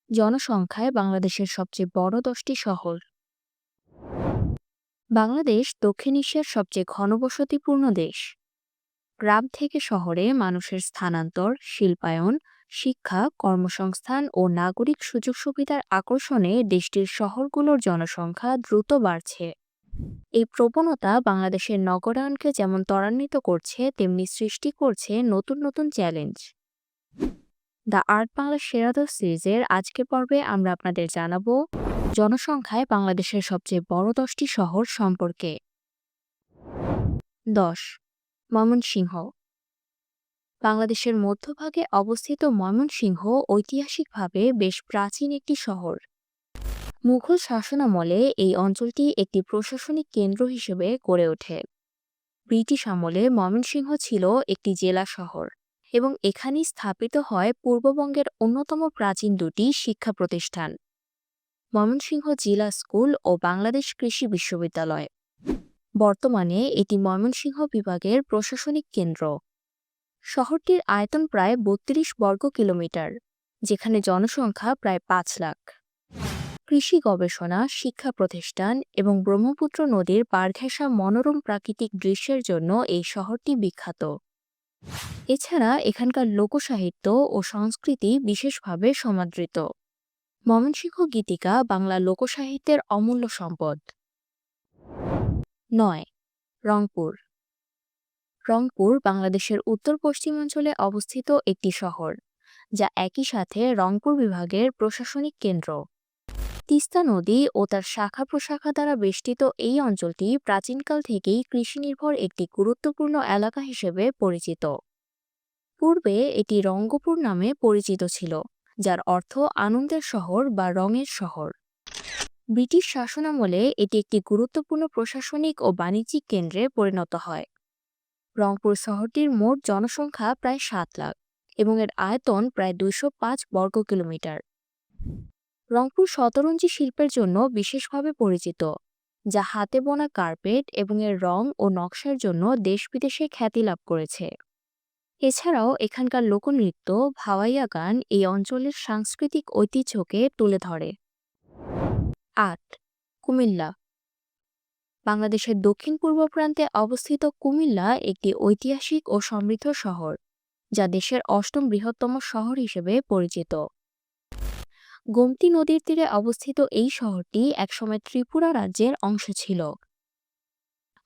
জনসংখ্যায় বাংলাদেশের সবচেয়ে বড় ১০টি শহর। বাংলাদেশ দক্ষিণ এশিয়ার সবচেয়ে ঘনবসতিপূর্ণ দেশ। গ্রাম থেকে শহরে মানুষের স্থানান্তর, শিল্পায়ন, শিক্ষা, কর্মসংস্থান ও নাগরিক সুযোগ সুবিধার আকর্ষণে দেশটির শহরগুলোর জনসংখ্যা দ্রুত বাড়ছে। এই প্রবণতা বাংলাদেশের নগরায়নকে যেমন ত্বরান্বিত করছে, তেমনি সৃষ্টি করছে নতুন নতুন চ্যালেঞ্জ। দ্য আর্ট বাংলা সেরাদর সিরিজের আজকের পর্বে আমরা আপনাদের জানাবো জনসংখ্যায় বাংলাদেশের সবচেয়ে বড় ১০টি শহর সম্পর্কে। ১০. ময়মনসিংহ। বাংলাদেশের মধ্যভাগে অবস্থিত ময়মনসিংহ ঐতিহাসিকভাবে বেশ প্রাচীন একটি শহর। মুঘল শাসনামলে এই অঞ্চলটি একটি প্রশাসনিক কেন্দ্র হিসেবে গড়ে ওঠে। ব্রিটিশ আমলে ময়মনসিংহ ছিল একটি জেলা শহর এবং এখানেই স্থাপিত হয় পূর্ববঙ্গের অন্যতম প্রাচীন দুটি শিক্ষা প্রতিষ্ঠান, ময়মনসিংহ জিলা স্কুল ও বাংলাদেশ কৃষি বিশ্ববিদ্যালয়। বর্তমানে এটি ময়মনসিংহ বিভাগের প্রশাসনিক কেন্দ্র। শহরটির আয়তন প্রায় ৩২ বর্গ কিলোমিটার, যেখানে জনসংখ্যা প্রায় ৫ লাখ। কৃষি গবেষণা, শিক্ষা প্রতিষ্ঠান এবং ব্রহ্মপুত্র নদীর পাড় ঘেঁষা মনোরম প্রাকৃতিক দৃশ্যের জন্য এই শহরটি বিখ্যাত। এছাড়া এখানকার লোকসাহিত্য ও সংস্কৃতি বিশেষভাবে সমাদৃত। ময়মনসিংহ গীতিকা বাংলা লোকসাহিত্যের অমূল্য সম্পদ। ৯. রংপুর। রংপুর বাংলাদেশের উত্তর পশ্চিমাঞ্চলে অবস্থিত একটি শহর, যা একই সাথে রংপুর বিভাগের প্রশাসনিক কেন্দ্র। তিস্তা নদী ও তার শাখা প্রশাখা দ্বারা বেষ্টিত এই অঞ্চলটি প্রাচীনকাল থেকেই কৃষিনির্ভর একটি গুরুত্বপূর্ণ এলাকা হিসেবে পরিচিত। পূর্বে এটি রঙ্গপুর নামে পরিচিত ছিল, যার অর্থ আনন্দের শহর বা রঙের শহর। ব্রিটিশ শাসনামলে এটি একটি গুরুত্বপূর্ণ প্রশাসনিক ও বাণিজ্যিক কেন্দ্রে পরিণত হয়। রংপুর শহরটির মোট জনসংখ্যা প্রায় ৭ লাখ এবং এর আয়তন প্রায় ২০৫ বর্গ কিলোমিটার। রংপুর শতরঞ্জি শিল্পের জন্য বিশেষভাবে পরিচিত, যা হাতে বোনা কার্পেট এবং এর রং ও নকশার জন্য দেশ বিদেশে খ্যাতি লাভ করেছে। এছাড়াও এখানকার লোকনৃত্য, ভাওয়াইয়া গান এই অঞ্চলের সাংস্কৃতিক ঐতিহ্যকে তুলে ধরে। ৮. কুমিল্লা। বাংলাদেশের দক্ষিণ পূর্ব প্রান্তে অবস্থিত কুমিল্লা একটি ঐতিহাসিক ও সমৃদ্ধ শহর, যা দেশের ৮ম বৃহত্তম শহর হিসেবে পরিচিত। গোমতী নদীর তীরে অবস্থিত এই শহরটি একসময় ত্রিপুরা রাজ্যের অংশ ছিল।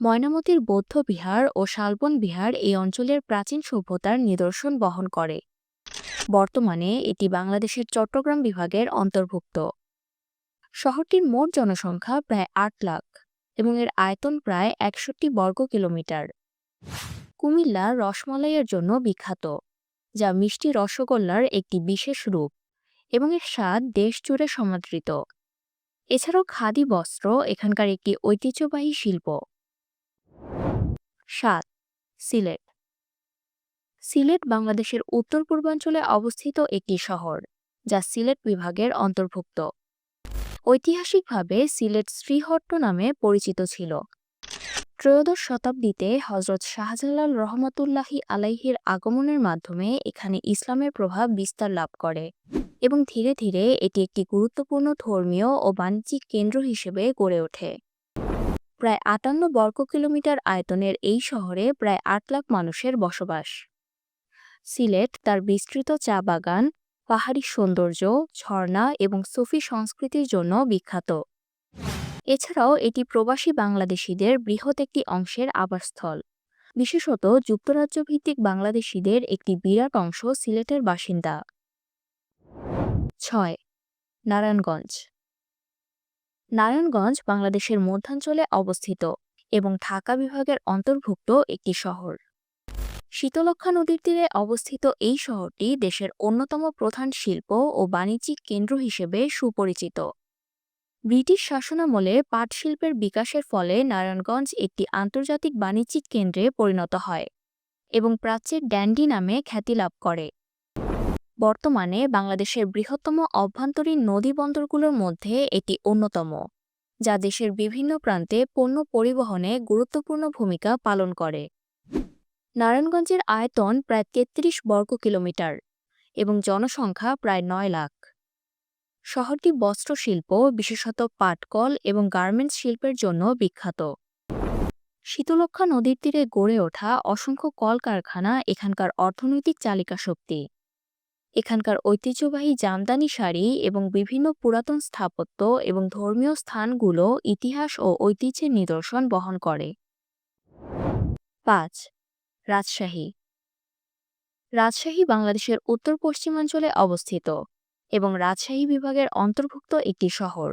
ময়নামতির বৌদ্ধ বিহার ও শালবন বিহার এই অঞ্চলের প্রাচীন সভ্যতার নিদর্শন বহন করে। বর্তমানে এটি বাংলাদেশের চট্টগ্রাম বিভাগের অন্তর্ভুক্ত। শহরটির মোট জনসংখ্যা প্রায় ৮ লাখ এবং এর আয়তন প্রায় ৬১ বর্গ কিলোমিটার। কুমিল্লা রসমালাইয়ের জন্য বিখ্যাত, যা মিষ্টি রসগোল্লার একটি বিশেষ রূপ এবং এর স্বাদ দেশ জুড়ে সমাদৃত। এছাড়াও খাদি বস্ত্র এখানকার একটি ঐতিহ্যবাহী শিল্প। ৭. সিলেট। সিলেট বাংলাদেশের উত্তর পূর্বাঞ্চলে অবস্থিত একটি শহর, যা সিলেট বিভাগের অন্তর্ভুক্ত। ঐতিহাসিকভাবে সিলেট শ্রীহট্ট নামে পরিচিত ছিল। ত্রয়োদশ শতাব্দীতে হজরত শাহজালাল রহমতুল্লাহি আলাইহির আগমনের মাধ্যমে এখানে ইসলামের প্রভাব বিস্তার লাভ করে এবং ধীরে ধীরে এটি একটি গুরুত্বপূর্ণ ধর্মীয় ও বাণিজ্যিক কেন্দ্র হিসেবে গড়ে ওঠে। প্রায় ৫৮ বর্গ কিলোমিটার আয়তনের এই শহরে প্রায় ৮ লাখ মানুষের বসবাস। সিলেট তার বিস্তৃত চা বাগান, পাহাড়ি সৌন্দর্য, ঝর্ণা এবং সুফি সংস্কৃতির জন্য বিখ্যাত। এছাড়াও এটি প্রবাসী বাংলাদেশিদের বৃহৎ একটি অংশের আবাসস্থল। বিশেষত যুক্তরাজ্য ভিত্তিক বাংলাদেশিদের একটি বিরাট অংশ সিলেটের বাসিন্দা। ৬. নারায়ণগঞ্জ। নারায়ণগঞ্জ বাংলাদেশের মধ্যাঞ্চলে অবস্থিত এবং ঢাকা বিভাগের অন্তর্ভুক্ত একটি শহর। শীতলক্ষ্যা নদীর তীরে অবস্থিত এই শহরটি দেশের অন্যতম প্রধান শিল্প ও বাণিজ্যিক কেন্দ্র হিসেবে সুপরিচিত। ব্রিটিশ শাসনামলে পাট শিল্পের বিকাশের ফলে নারায়ণগঞ্জ একটি আন্তর্জাতিক বাণিজ্যিক কেন্দ্রে পরিণত হয় এবং প্রাচ্যের ড্যান্ডি নামে খ্যাতি লাভ করে। বর্তমানে বাংলাদেশের বৃহত্তম অভ্যন্তরীণ নদী বন্দরগুলোর মধ্যে এটি অন্যতম, যা দেশের বিভিন্ন প্রান্তে পণ্য পরিবহনে গুরুত্বপূর্ণ ভূমিকা পালন করে। নারায়ণগঞ্জের আয়তন প্রায় ৩৩ বর্গ কিলোমিটার এবং জনসংখ্যা প্রায় ৯ লাখ। শহরটি বস্ত্রশিল্প, বিশেষত পাটকল এবং গার্মেন্টস শিল্পের জন্য বিখ্যাত। শীতলক্ষ্যা নদীর তীরে গড়ে ওঠা অসংখ্য কলকারখানা এখানকার অর্থনৈতিক চালিকা শক্তি। এখানকার ঐতিহ্যবাহী জামদানি শাড়ি এবং বিভিন্ন পুরাতন স্থাপত্য এবং ধর্মীয় স্থানগুলো ইতিহাস ও ঐতিহ্যের নিদর্শন বহন করে। ৫. রাজশাহী। রাজশাহী বাংলাদেশের উত্তর পশ্চিমাঞ্চলে অবস্থিত এবং রাজশাহী বিভাগের অন্তর্ভুক্ত একটি শহর।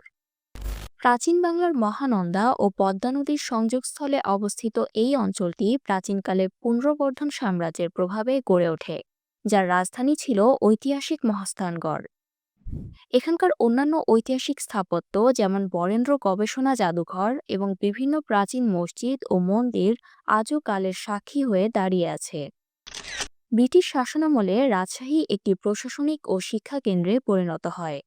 প্রাচীন বাংলার মহানন্দা ও পদ্মা নদীর সংযোগস্থলে অবস্থিত এই অঞ্চলটি প্রাচীনকালে পুন্ড্রবর্ধন সাম্রাজ্যের প্রভাবে গড়ে ওঠে, যার রাজধানী ছিল ঐতিহাসিক মহাস্থানগড়। এখানকার অন্যান্য ঐতিহাসিক স্থাপত্য যেমন বরেন্দ্র গবেষণা জাদুঘর এবং বিভিন্ন প্রাচীন মসজিদ ও মন্দির আজও কালের সাক্ষী হয়ে দাঁড়িয়ে আছে। ব্রিটিশ শাসনামলে রাজশাহী একটি প্রশাসনিক ও শিক্ষা কেন্দ্রে পরিণত হয়।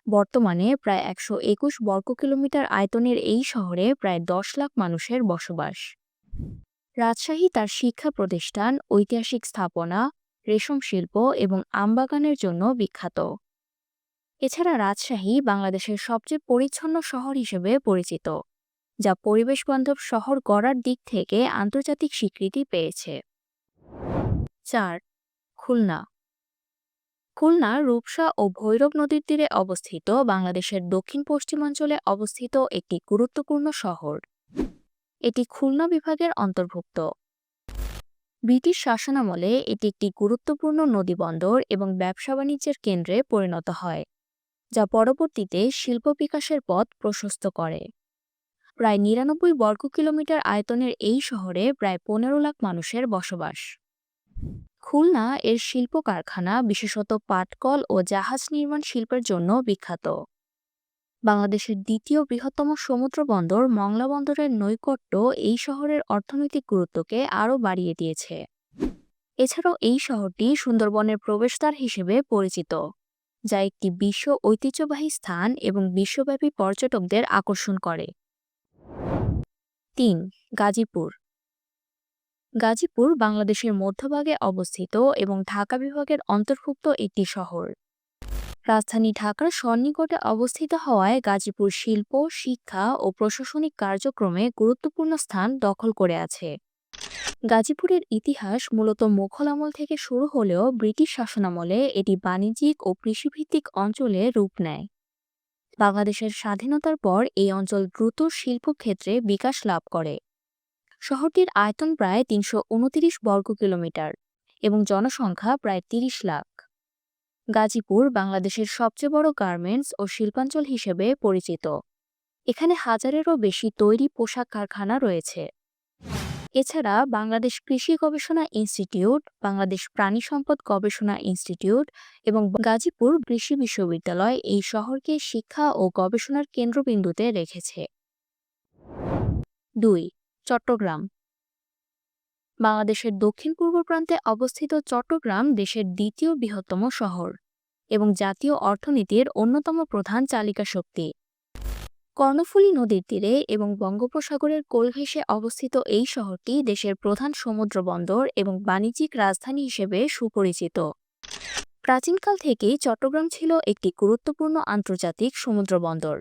বর্তমানে প্রায় ১২১ বর্গ কিলোমিটার আয়তনের এই শহরে প্রায় ১০ লাখ মানুষের বসবাস। রাজশাহী তার শিক্ষা প্রতিষ্ঠান, ঐতিহাসিক স্থাপনা, রেশম শিল্প এবং আমবাগানের জন্য বিখ্যাত। এছাড়া রাজশাহী বাংলাদেশের সবচেয়ে পরিচ্ছন্ন শহর হিসেবে পরিচিত, যা পরিবেশবান্ধব শহর গড়ার দিক থেকে আন্তর্জাতিক স্বীকৃতি পেয়েছে। ৪. খুলনা। খুলনা রূপসা ও ভৈরব নদীর তীরে অবস্থিত বাংলাদেশের দক্ষিণ পশ্চিমাঞ্চলে অবস্থিত একটি গুরুত্বপূর্ণ শহর। এটি খুলনা বিভাগের অন্তর্ভুক্ত। ব্রিটিশ শাসনামলে এটি একটি গুরুত্বপূর্ণ নদীবন্দর এবং ব্যবসা বাণিজ্যের কেন্দ্রে পরিণত হয়, যা পরবর্তীতে শিল্প বিকাশের পথ প্রশস্ত করে। প্রায় ৯৯ বর্গ কিলোমিটার আয়তনের এই শহরে প্রায় ১৫ লাখ মানুষের বসবাস। খুলনা এর শিল্প কারখানা, বিশেষত পাটকল ও জাহাজ নির্মাণ শিল্পের জন্য বিখ্যাত। বাংলাদেশের দ্বিতীয় বৃহত্তম সমুদ্র বন্দর মংলা বন্দরের নৈকট্য এই শহরের অর্থনৈতিক গুরুত্বকে আরও বাড়িয়ে দিয়েছে। এছাড়াও এই শহরটি সুন্দরবনের প্রবেশদ্বার হিসেবে পরিচিত, যা একটি বিশ্ব ঐতিহ্যবাহী স্থান এবং বিশ্বব্যাপী পর্যটকদের আকর্ষণ করে। ৩. গাজীপুর। গাজীপুর বাংলাদেশের মধ্যভাগে অবস্থিত এবং ঢাকা বিভাগের অন্তর্ভুক্ত একটি শহর। রাজধানী ঢাকার সন্নিকটে অবস্থিত হওয়ায় গাজীপুর শিল্প, শিক্ষা ও প্রশাসনিক কার্যক্রমে গুরুত্বপূর্ণ স্থান দখল করে আছে। গাজীপুরের ইতিহাস মূলত মুঘল আমল থেকে শুরু হলেও ব্রিটিশ শাসনামলে এটি বাণিজ্যিক ও কৃষিভিত্তিক অঞ্চলে রূপ নেয়। বাংলাদেশের স্বাধীনতার পর এই অঞ্চল দ্রুত শিল্পক্ষেত্রে বিকাশ লাভ করে। শহরটির আয়তন প্রায় ৩২৯ বর্গ কিলোমিটার এবং জনসংখ্যা প্রায় ৩০ লাখ। গাজীপুর বাংলাদেশের সবচেয়ে বড় গার্মেন্টস ও শিল্পাঞ্চল হিসেবে পরিচিত। এখানে হাজারেরও বেশি তৈরি পোশাক কারখানা রয়েছে। এছাড়া বাংলাদেশ কৃষি গবেষণা ইনস্টিটিউট, বাংলাদেশ প্রাণী সম্পদ গবেষণা ইনস্টিটিউট এবং গাজীপুর কৃষি বিশ্ববিদ্যালয় এই শহরকে শিক্ষা ও গবেষণার কেন্দ্রবিন্দুতে রেখেছে। ২. চট্টগ্রাম। বাংলাদেশের দক্ষিণ পূর্ব প্রান্তে অবস্থিত চট্টগ্রাম দেশের দ্বিতীয় বৃহত্তম শহর এবং জাতীয় অর্থনীতির অন্যতম প্রধান চালিকা শক্তি। কর্ণফুলী নদীর তীরে এবং বঙ্গোপসাগরের কোল ঘেঁষে অবস্থিত এই শহরটি দেশের প্রধান সমুদ্র বন্দর এবং বাণিজ্যিক রাজধানী হিসেবে সুপরিচিত। প্রাচীনকাল থেকেই চট্টগ্রাম ছিল একটি গুরুত্বপূর্ণ আন্তর্জাতিক সমুদ্র বন্দর,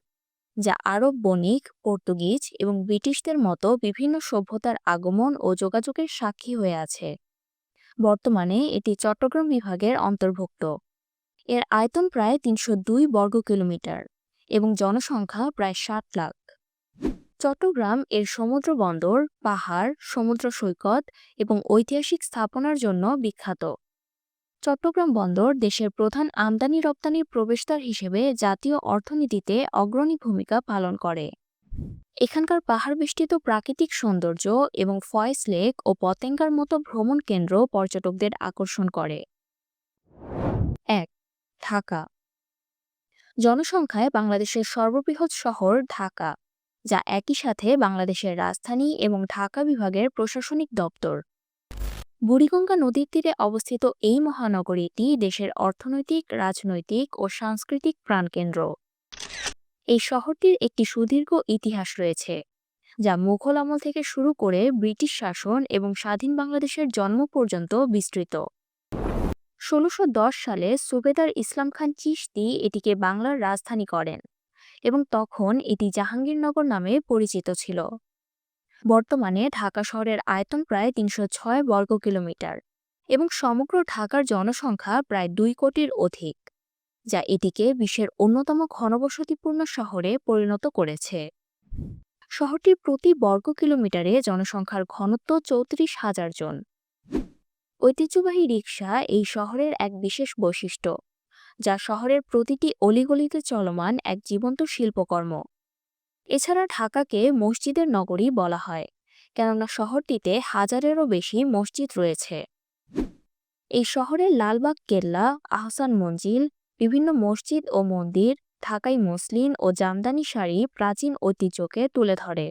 যা আরব বণিক, পর্তুগিজ এবং ব্রিটিশদের মতো বিভিন্ন সভ্যতার আগমন ও যোগাযোগের সাক্ষী হয়ে আছে। বর্তমানে এটি চট্টগ্রাম বিভাগের অন্তর্ভুক্ত। এর আয়তন প্রায় ৩০২ বর্গ কিলোমিটার এবং জনসংখ্যা প্রায় ৭ লাখ। চট্টগ্রাম এর সমুদ্র বন্দর, পাহাড়, সমুদ্র সৈকত এবং ঐতিহাসিক স্থাপনার জন্য বিখ্যাত। চট্টগ্রাম বন্দর দেশের প্রধান আমদানি রপ্তানির প্রবেশদ্বার হিসেবে জাতীয় অর্থনীতিতে অগ্রণী ভূমিকা পালন করে। এখানকার পাহাড়বেষ্টিত প্রাকৃতিক সৌন্দর্য এবং ফয়েজ লেক ও পতেঙ্গার মতো ভ্রমণ কেন্দ্র পর্যটকদের আকর্ষণ করে। ১. ঢাকা। জনসংখ্যায় বাংলাদেশের সর্ববৃহৎ শহর ঢাকা, যা একই সাথে বাংলাদেশের রাজধানী এবং ঢাকা বিভাগের প্রশাসনিক দপ্তর। বুড়িগঙ্গা নদীর তীরে অবস্থিত এই মহানগরীটি দেশের অর্থনৈতিক, রাজনৈতিক ও সাংস্কৃতিক প্রাণকেন্দ্র। এই শহরটির একটি সুদীর্ঘ ইতিহাস রয়েছে, যা মুঘল আমল থেকে শুরু করে ব্রিটিশ শাসন এবং স্বাধীন বাংলাদেশের জন্ম পর্যন্ত বিস্তৃত। ১৬১০ সালে সুবেদার ইসলাম খান চিশতি এটিকে বাংলার রাজধানী করেন এবং তখন এটি জাহাঙ্গীরনগর নামে পরিচিত ছিল। বর্তমানে ঢাকা শহরের আয়তন প্রায় ৩০৬ বর্গ কিলোমিটার এবং সমগ্র ঢাকার জনসংখ্যা প্রায় ২ কোটির অধিক, যা এটিকে বিশ্বের অন্যতম ঘনবসতিপূর্ণ শহরে পরিণত করেছে। শহরটির প্রতি বর্গ কিলোমিটারে জনসংখ্যার ঘনত্ব ৩৪,০০০ জন। ঐতিহ্যবাহী রিকশা এই শহরের এক বিশেষ বৈশিষ্ট্য, যা শহরের প্রতিটি অলিগলিতে চলমান এক জীবন্ত শিল্পকর্ম। এছাড়া ঢাকাকে মসজিদের নগরী বলা হয়, কেননা শহরটিতে হাজারেরও বেশি মসজিদ রয়েছে। এই শহরের লালবাগ কেল্লা, আহসান মঞ্জিল, বিভিন্ন মসজিদ ও মন্দির, ঢাকাই মসলিন ও জামদানি শাড়ি প্রাচীন ঐতিহ্যকে তুলে ধরে।